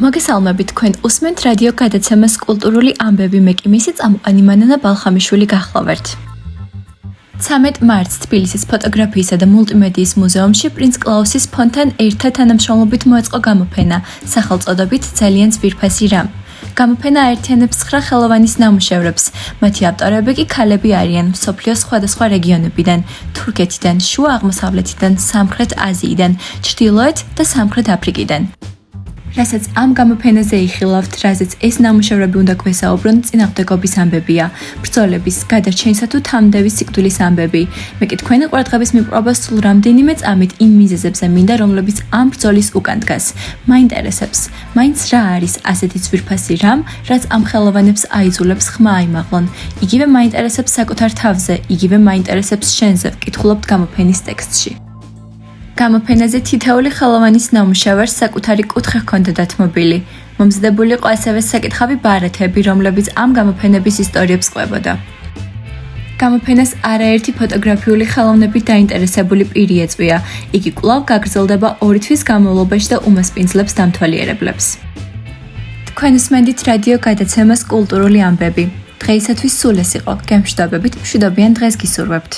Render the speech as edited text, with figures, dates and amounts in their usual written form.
მოგესალმებით თქვენ უსმენთ რადიო გადაცემას კულტურული ამბები მე კი მისი წამყვანი მანანა ბალხამიშვილი გახლავართ. 13 მარტს თბილისის ფოტოგრაფიისა და მულტიმედიის მუზეუმში პრინც კლაუსის ფონთან ერთად თანამშრომლობით მოეწყო გამოფენა სახელწოდებით ძალიან ძვირფასი რამ. გამოფენა აერთიანებს 9 ხელოვანის ნამუშევრებს. მათი ავტორები კი ქალები არიან მსოფლიოს სხვადასხვა რეგიონებიდან, თურქეთიდან, შუა აღმოსავლეთიდან, სამხრეთ აზიიდან, ჩრდილოეთ და სამხრეთ აფრიკიდან. რასაც ამ გამოფენაზე იხილავთ, რაზეც ეს ნამუშევრები უნდა გვესაუბრონ, წინააღმდეგობის ამბებია, ბრძოლების, გადარჩენისა თუ თამდევის სიკვდილის ამბები. მე კი თქვენი ყურადღების მიპყრობა სულ რამდენიმე წამით იმ მიზეზებზე მინდა, რომლებიც ამ ბრძოლის უკან დგას. მაინტერესებს, მაინც რა არის ასეთი ძვირფასი რამ, რაც ამ ხელოვანებს აიძულებს ხმა აიმაღლონ. იგივე მაინტერესებს საკუთარ თავზე, იგივე მაინტერესებს შენზე, ვკითხულობთ გამოფენის ტექსტში. გამოფენაზე თითოეული ხელოვანის ნამუშევარს საკუთარი კუთხე ჰქონდა დათმობილი. მომზადებული იყო ასევე საკითხავი ბარათები, რომლებიც ამ გამოფენების ისტორიებს ყვებოდა. გამოფენას არაერთი ფოტოგრაფიული ხელოვნებით დაინტერესებული პირი ეწვია. იგი კვლავ გაგრძელდება 2 თვის განმავლობაში და უმასპინძლებს დამთვალიერებლებს. თქვენ უსმენთ რადიო გადაცემას კულტურული ამბები. დღეისათვის სულ ეს იყო. გემშვიდობებით, მშვიდობიან დღეს გისურვებთ.